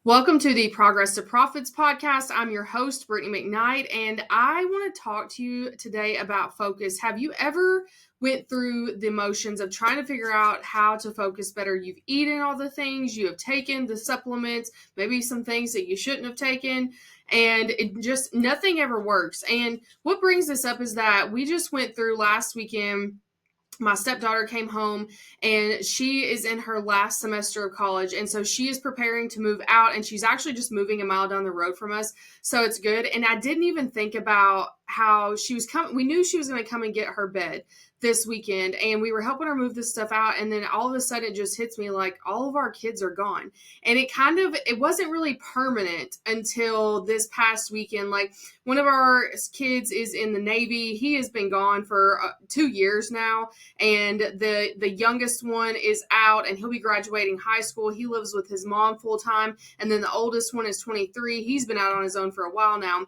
Welcome to the Progress to Profits podcast. I'm your host, Brittany McKnight, and I want to talk to you today about focus. Have you ever went through the motions of trying to figure out how to focus better? You've eaten all the things, you have taken the supplements, maybe some things that you shouldn't have taken, and it just nothing ever works. And what brings this up is that we just went through last weekend. My stepdaughter came home and she is in her last semester of college. And so she is preparing to move out, and she's actually just moving a mile down the road from us. So it's good. And I didn't even think about how she was coming. We knew she was going to come and get her bed this weekend, and we were helping her move this stuff out. And then all of a sudden it just hits me like all of our kids are gone. And it wasn't really permanent until this past weekend. Like, one of our kids is in the Navy. He has been gone for 2 years now. And the youngest one is out, and he'll be graduating high school. He lives with his mom full time. And then the oldest one is 23. He's been out on his own for a while now.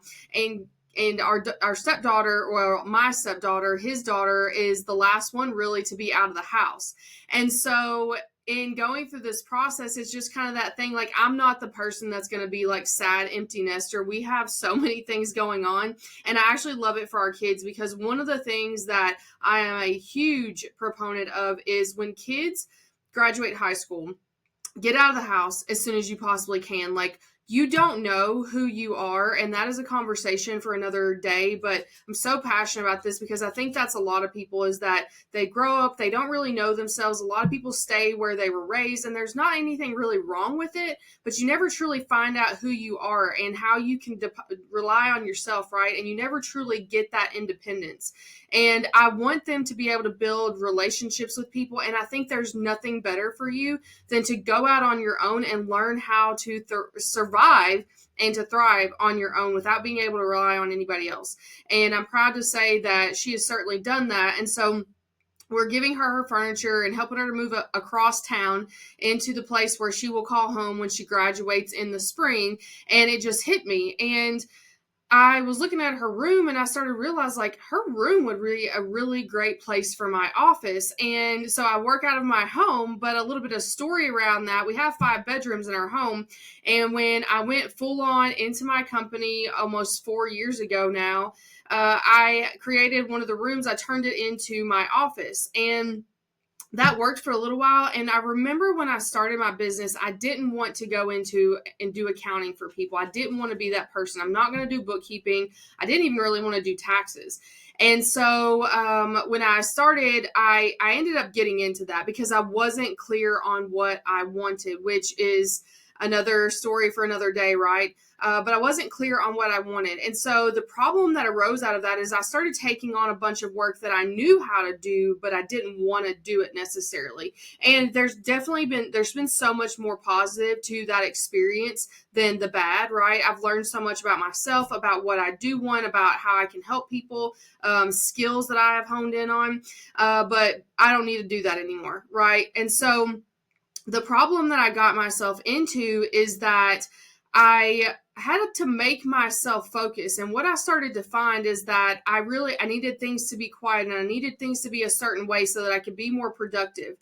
And our stepdaughter, well, my stepdaughter, his daughter, is the last one really to be out of the house. And so in going through this process, it's just kind of that thing, like, I'm not the person that's going to be like sad empty nester. We have so many things going on, and I actually love it for our kids, because one of the things that I am a huge proponent of is when kids graduate high school, get out of the house as soon as you possibly can. Like, you don't know who you are, and that is a conversation for another day, but I'm so passionate about this because I think that's a lot of people, is that they grow up, they don't really know themselves. A lot of people stay where they were raised, and there's not anything really wrong with it, but you never truly find out who you are and how you can rely on yourself, right? And you never truly get that independence. And I want them to be able to build relationships with people, and I think there's nothing better for you than to go out on your own and learn how to survive and to thrive on your own without being able to rely on anybody else. And I'm proud to say that she has certainly done that. And so we're giving her furniture and helping her to move across town into the place where she will call home when she graduates in the spring. And it just hit me. And I was looking at her room, and I started to realize, like, her room would be a really great place for my office. And so I work out of my home, but a little bit of story around that. We have 5 bedrooms in our home. And when I went full on into my company almost 4 years ago now, I created one of the rooms. I turned it into my office, and that worked for a little while. And I remember when I started my business, I didn't want to go into and do accounting for people. I didn't want to be that person. I'm not going to do bookkeeping. I didn't even really want to do taxes. And so when I started, I ended up getting into that because I wasn't clear on what I wanted, which is another story for another day, right? But I wasn't clear on what I wanted. And so the problem that arose out of that is I started taking on a bunch of work that I knew how to do, but I didn't want to do it necessarily. And there's been so much more positive to that experience than the bad, right? I've learned so much about myself, about what I do want, about how I can help people, skills that I have honed in on, but I don't need to do that anymore, right? And so the problem that I got myself into is that I had to make myself focus. And what I started to find is that I needed things to be quiet, and I needed things to be a certain way so that I could be more productive.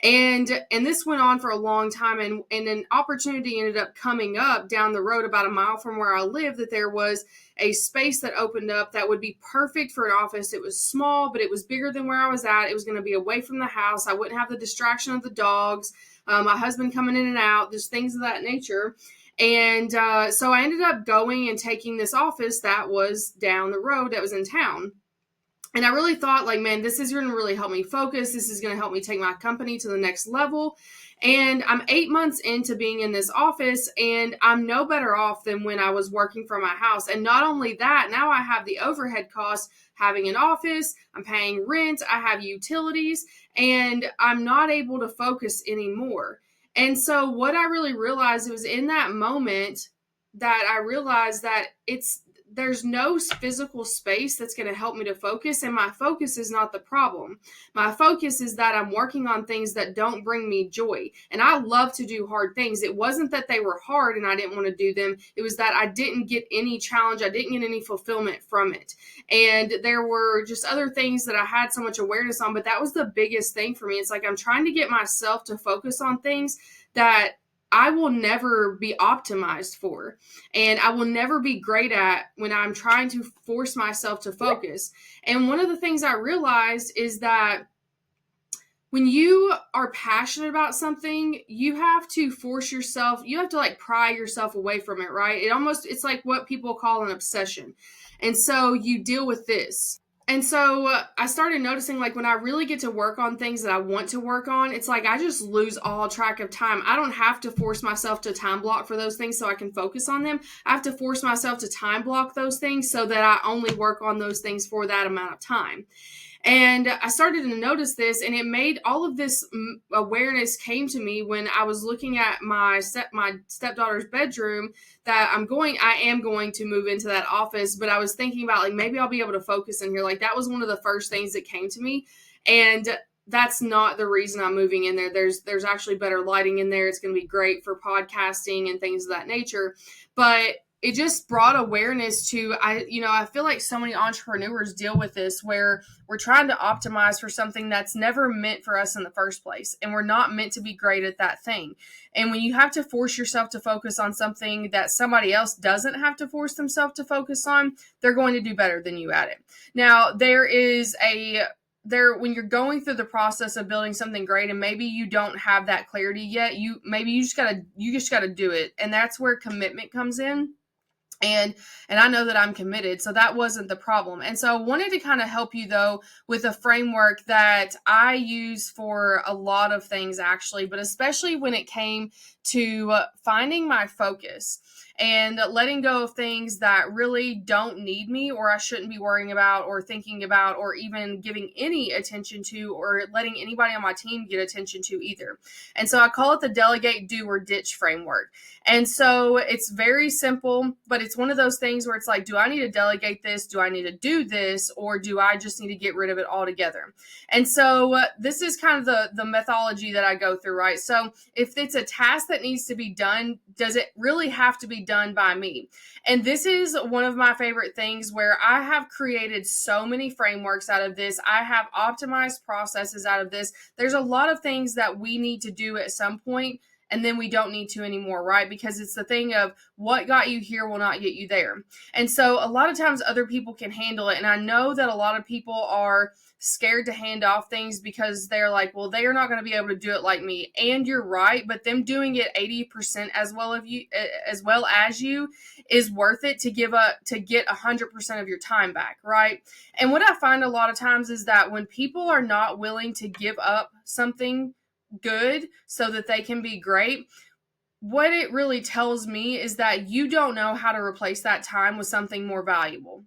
And this went on for a long time, and an opportunity ended up coming up down the road about a mile from where I live, that there was a space that opened up that would be perfect for an office. It was small, but it was bigger than where I was at. It was going to be away from the house. I wouldn't have the distraction of the dogs, my husband coming in and out, just things of that nature. And so I ended up going and taking this office that was down the road, that was in town. And I really thought, like, man, this is going to really help me focus. This is going to help me take my company to the next level. And I'm 8 months into being in this office, and I'm no better off than when I was working from my house. And not only that, now I have the overhead costs having an office, I'm paying rent, I have utilities, and I'm not able to focus anymore. And so what I really realized, it was in that moment that I realized that there's no physical space that's going to help me to focus, and my focus is not the problem. My focus is that I'm working on things that don't bring me joy. And I love to do hard things. It wasn't that they were hard and I didn't want to do them. It was that I didn't get any challenge. I didn't get any fulfillment from it. And there were just other things that I had so much awareness on, but that was the biggest thing for me. It's like I'm trying to get myself to focus on things that I will never be optimized for, and I will never be great at when I'm trying to force myself to focus. And one of the things I realized is that when you are passionate about something, you have to force yourself, you have to like pry yourself away from it, right? It's like what people call an obsession. And so you deal with this. And so I started noticing, like, when I really get to work on things that I want to work on, it's like I just lose all track of time. I don't have to force myself to time block for those things so I can focus on them. I have to force myself to time block those things so that I only work on those things for that amount of time. And I started to notice this, and it made all of this awareness came to me when I was looking at my stepdaughter's bedroom. That I am going to move into that office, but I was thinking about, like, maybe I'll be able to focus in here. Like, that was one of the first things that came to me, and that's not the reason I'm moving in there. There's actually better lighting in there. It's going to be great for podcasting and things of that nature, but it just brought awareness to, I feel like so many entrepreneurs deal with this where we're trying to optimize for something that's never meant for us in the first place. And we're not meant to be great at that thing. And when you have to force yourself to focus on something that somebody else doesn't have to force themselves to focus on, they're going to do better than you at it. Now, when you're going through the process of building something great and maybe you don't have that clarity yet, you just gotta do it. And that's where commitment comes in. And I know that I'm committed, so that wasn't the problem. And so I wanted to kind of help you, though, with a framework that I use for a lot of things, actually, but especially when it came to finding my focus and letting go of things that really don't need me, or I shouldn't be worrying about or thinking about or even giving any attention to, or letting anybody on my team get attention to either. And so I call it the delegate, do, or ditch framework. And so it's very simple, but it's one of those things where it's like, do I need to delegate this? Do I need to do this? Or do I just need to get rid of it altogether? And so this is kind of the methodology that I go through, right? So if it's a task that needs to be done, does it really have to be done by me? And this is one of my favorite things where I have created so many frameworks out of this. I have optimized processes out of this. There's a lot of things that we need to do at some point, and then we don't need to anymore, right? Because it's the thing of what got you here will not get you there. And so a lot of times other people can handle it. And I know that a lot of people are scared to hand off things because they're like, well, they are not going to be able to do it like me. And you're right, but them doing it 80% as well as you is worth it to get 100% of your time back, right? And what I find a lot of times is that when people are not willing to give up something good so that they can be great, what it really tells me is that you don't know how to replace that time with something more valuable.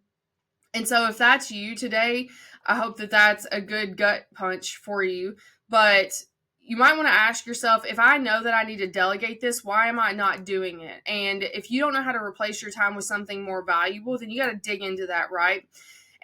And so if that's you today, I hope that that's a good gut punch for you. But you might want to ask yourself, if I know that I need to delegate this, why am I not doing it? And if you don't know how to replace your time with something more valuable, then you got to dig into that, right?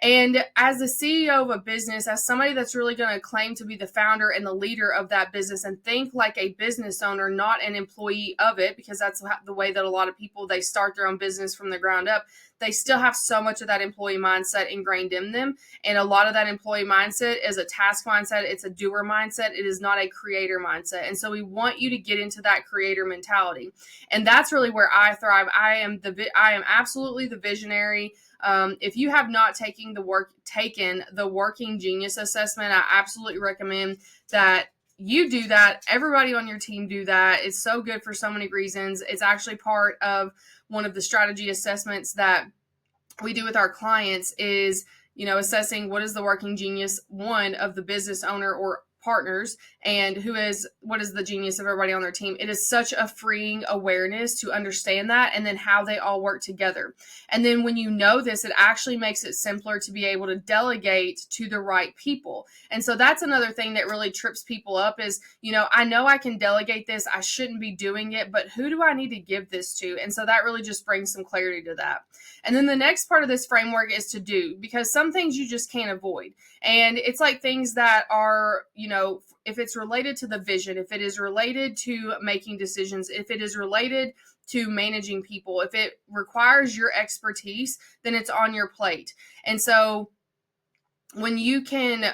And as the CEO of a business, as somebody that's really going to claim to be the founder and the leader of that business and think like a business owner, not an employee of it, because that's the way that a lot of people, they start their own business from the ground up. They still have so much of that employee mindset ingrained in them. And a lot of that employee mindset is a task mindset. It's a doer mindset. It is not a creator mindset. And so we want you to get into that creator mentality. And that's really where I thrive. I am absolutely the visionary. If you have not taken the Working Genius assessment, I absolutely recommend that you do that. Everybody on your team do that. It's so good for so many reasons. It's actually part of one of the strategy assessments that we do with our clients is, assessing what is the working genius, one, of the business owner or partners, and what is the genius of everybody on their team. It is such a freeing awareness to understand that, and then how they all work together. And then when you know this, it actually makes it simpler to be able to delegate to the right people. And so that's another thing that really trips people up is, I know I can delegate this, I shouldn't be doing it, but who do I need to give this to? And so that really just brings some clarity to that. And then the next part of this framework is to do, because some things you just can't avoid. And it's like things that are, if it's related to the vision, if it is related to making decisions, if it is related to managing people, if it requires your expertise, then it's on your plate. And so when you can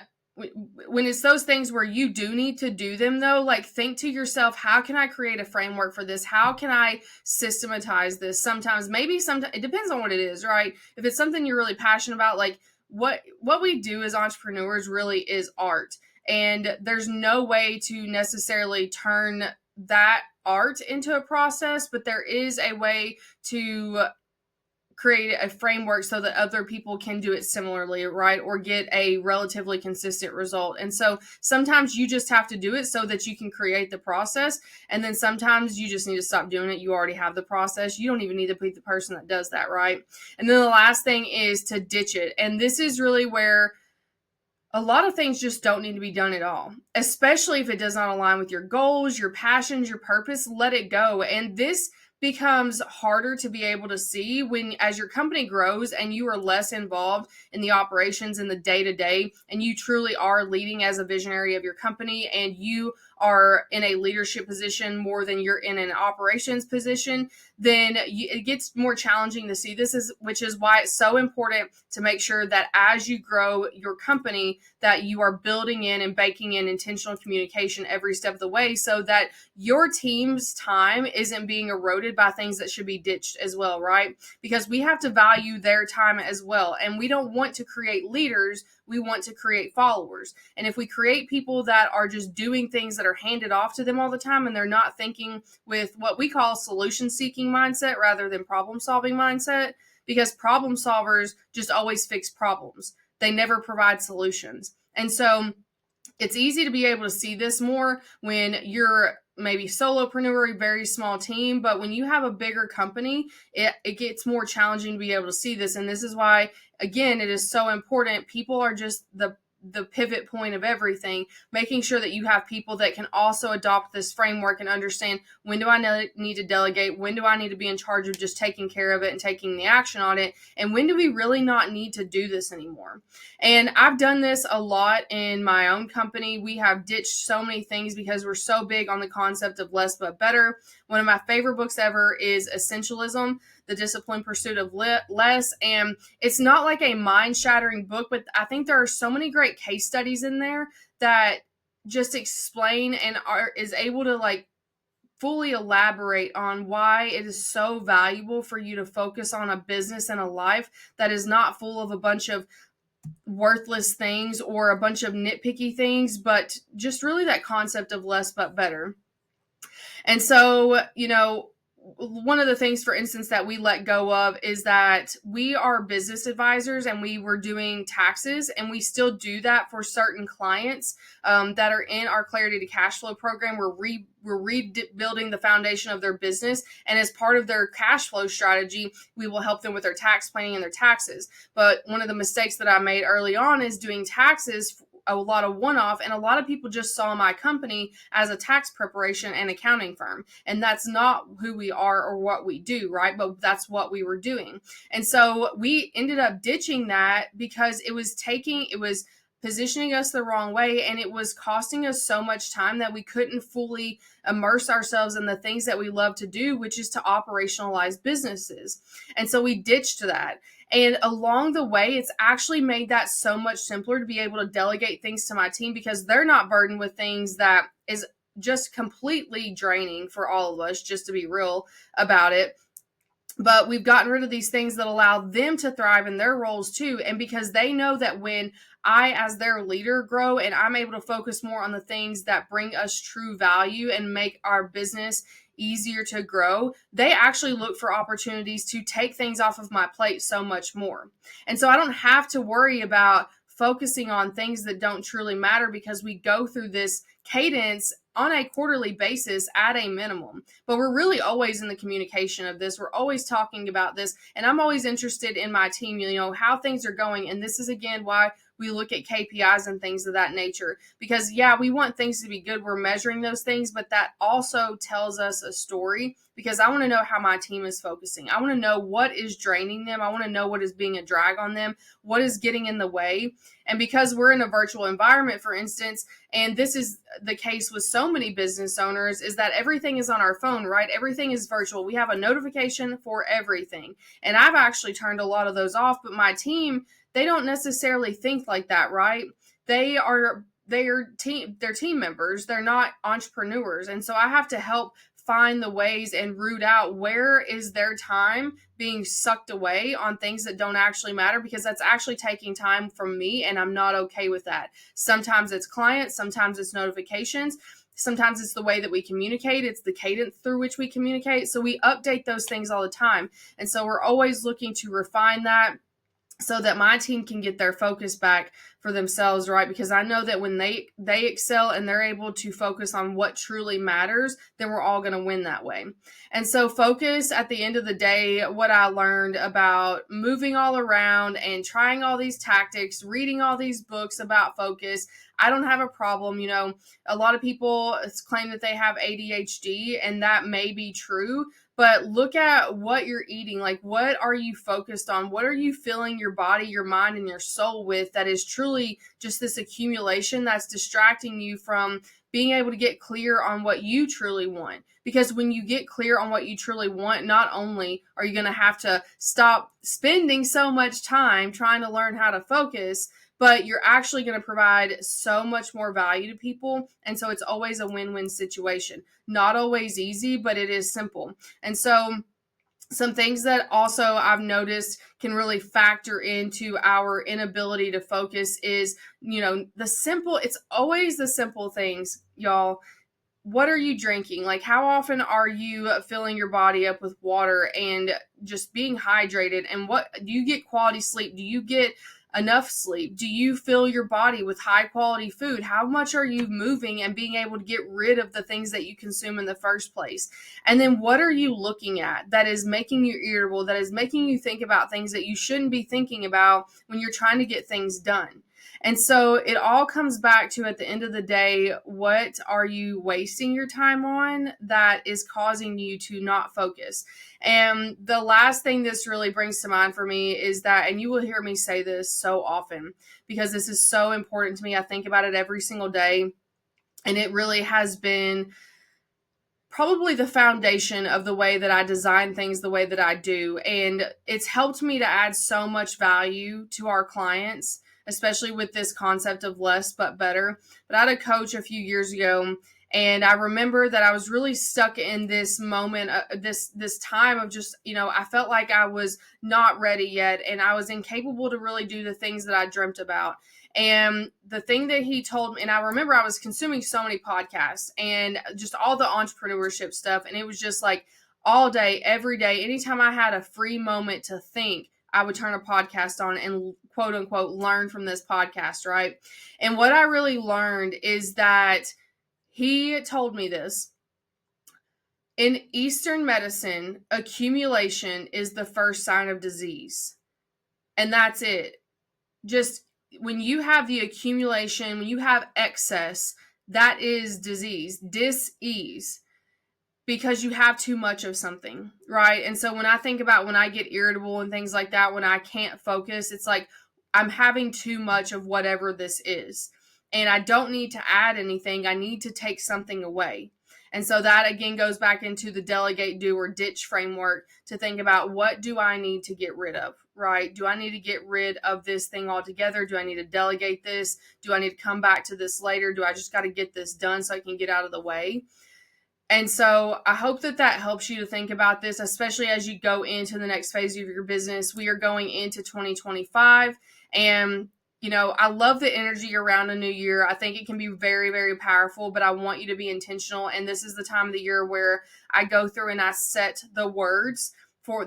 when it's those things where you do need to do them though, like think to yourself, how can I create a framework for this? How can I systematize this? Sometimes it depends on what it is, right? If it's something you're really passionate about, like what we do as entrepreneurs really is art. And there's no way to necessarily turn that art into a process, but there is a way to create a framework so that other people can do it similarly, right? Or get a relatively consistent result. And so sometimes you just have to do it so that you can create the process. And then sometimes you just need to stop doing it. You already have the process. You don't even need to be the person that does that, right? And then the last thing is to ditch it. And this is really where a lot of things just don't need to be done at all, especially if it does not align with your goals, your passions, your purpose. Let it go. And this becomes harder to be able to see when, as your company grows and you are less involved in the operations and the day-to-day, and you truly are leading as a visionary of your company, and you are in a leadership position more than you're in an operations position, then it gets more challenging to see this, which is why it's so important to make sure that as you grow your company, that you are building in and baking in intentional communication every step of the way, so that your team's time isn't being eroded by things that should be ditched as well, right? Because we have to value their time as well. And we don't want to create leaders, we want to create followers. And if we create people that are just doing things that are handed off to them all the time, and they're not thinking with what we call solution seeking mindset rather than problem solving mindset, because problem solvers just always fix problems. They never provide solutions. And so it's easy to be able to see this more when you're maybe solopreneur, very small team, but when you have a bigger company, it gets more challenging to be able to see this. And this is why, again, it is so important. People are just the pivot point of everything, making sure that you have people that can also adopt this framework and understand, when do I need to delegate? When do I need to be in charge of just taking care of it and taking the action on it? And when do we really not need to do this anymore? And I've done this a lot in my own company. We have ditched so many things because we're so big on the concept of less but better. One of my favorite books ever is Essentialism, The Disciplined Pursuit of Less. And it's not like a mind-shattering book, but I think there are so many great case studies in there that just explain and is able to like fully elaborate on why it is so valuable for you to focus on a business and a life that is not full of a bunch of worthless things or a bunch of nitpicky things, but just really that concept of less but better. And so, one of the things, for instance, that we let go of is that we are business advisors and we were doing taxes, and we still do that for certain clients that are in our Clarity to Cash Flow program. We're rebuilding the foundation of their business. And as part of their cash flow strategy, we will help them with their tax planning and their taxes. But one of the mistakes that I made early on is doing taxes, a lot of one-off, and a lot of people just saw my company as a tax preparation and accounting firm, and that's not who we are or what we do, right? But that's what we were doing. And so we ended up ditching that because it was positioning us the wrong way, and it was costing us so much time that we couldn't fully immerse ourselves in the things that we love to do, which is to operationalize businesses. And so we ditched that. And along the way, it's actually made that so much simpler to be able to delegate things to my team, because they're not burdened with things that is just completely draining for all of us, just to be real about it. But we've gotten rid of these things that allow them to thrive in their roles too. And because they know that when I, as their leader, grow and I'm able to focus more on the things that bring us true value and make our business easier to grow, they actually look for opportunities to take things off of my plate so much more. And so I don't have to worry about focusing on things that don't truly matter, because we go through this cadence on a quarterly basis at a minimum. But we're really always in the communication of this. We're always talking about this. And I'm always interested in my team, how things are going. And this is, again, why we look at KPIs and things of that nature. Because, yeah, we want things to be good. We're measuring those things. But that also tells us a story, because I want to know how my team is focusing. I want to know what is draining them. I want to know what is being a drag on them, what is getting in the way. And because we're in a virtual environment, for instance, and this is the case with so many business owners, is that everything is on our phone, right? Everything is virtual. We have a notification for everything. And I've actually turned a lot of those off, but my team, they don't necessarily think like that, right? they're team members. They're not entrepreneurs. And so I have to help find the ways and root out where is their time being sucked away on things that don't actually matter, because that's actually taking time from me, and I'm not okay with that. Sometimes it's clients, sometimes it's notifications, sometimes it's the way that we communicate, it's the cadence through which we communicate. So we update those things all the time. And so we're always looking to refine that so that my team can get their focus back for themselves, right? Because I know that when they excel and they're able to focus on what truly matters, then we're all going to win that way. And so focus, at the end of the day, what I learned about moving all around and trying all these tactics, reading all these books about focus, I don't have a problem. A lot of people claim that they have ADHD, and that may be true. But look at what you're eating. Like, what are you focused on? What are you filling your body, your mind, and your soul with that is truly just this accumulation that's distracting you from being able to get clear on what you truly want? Because when you get clear on what you truly want, not only are you going to have to stop spending so much time trying to learn how to focus, but you're actually going to provide so much more value to people. And so it's always a win-win situation. Not always easy, but it is simple. And so some things that also I've noticed can really factor into our inability to focus is, it's always the simple things, y'all. What are you drinking? Like, how often are you filling your body up with water and just being hydrated? And what do you get? Quality sleep? Do you get enough sleep? Do you fill your body with high quality food? How much are you moving and being able to get rid of the things that you consume in the first place? And then what are you looking at that is making you irritable, that is making you think about things that you shouldn't be thinking about when you're trying to get things done? And so it all comes back to, at the end of the day, what are you wasting your time on that is causing you to not focus? And the last thing this really brings to mind for me is that, and you will hear me say this so often because this is so important to me. I think about it every single day, and it really has been probably the foundation of the way that I design things the way that I do. And it's helped me to add so much value to our clients, especially with this concept of less but better. But I had a coach a few years ago, and I remember that I was really stuck in this moment, this time of just, I felt like I was not ready yet, and I was incapable to really do the things that I dreamt about. And the thing that he told me, and I remember I was consuming so many podcasts and just all the entrepreneurship stuff, and it was just like all day, every day, anytime I had a free moment to think, I would turn a podcast on and quote unquote learn from this podcast, right? And what I really learned is that he told me this. In Eastern medicine, accumulation is the first sign of disease. And that's it. Just when you have the accumulation, when you have excess, that is disease, dis-ease. Because you have too much of something, right? And so when I think about when I get irritable and things like that, when I can't focus, it's like I'm having too much of whatever this is. And I don't need to add anything. I need to take something away. And so that again goes back into the delegate, do, or ditch framework to think about, what do I need to get rid of, right? Do I need to get rid of this thing altogether? Do I need to delegate this? Do I need to come back to this later? Do I just got to get this done so I can get out of the way? And so I hope that helps you to think about this, especially as you go into the next phase of your business. We are going into 2025, and I love the energy around a new year. I think it can be very, very powerful, but I want you to be intentional. And this is the time of the year where I go through and I set the words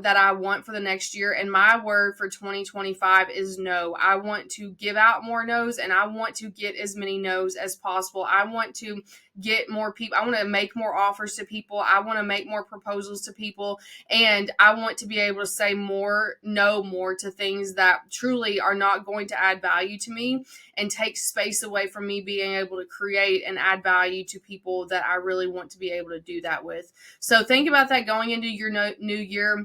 that I want for the next year. And my word for 2025 is no. I want to give out more no's, and I want to get as many no's as possible. I want to get more people. I want to make more offers to people. I want to make more proposals to people. And I want to be able to say more to things that truly are not going to add value to me and take space away from me being able to create and add value to people that I really want to be able to do that with. So think about that going into your new year.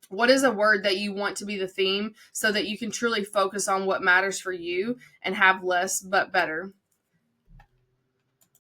What is a word that you want to be the theme so that you can truly focus on what matters for you and have less but better?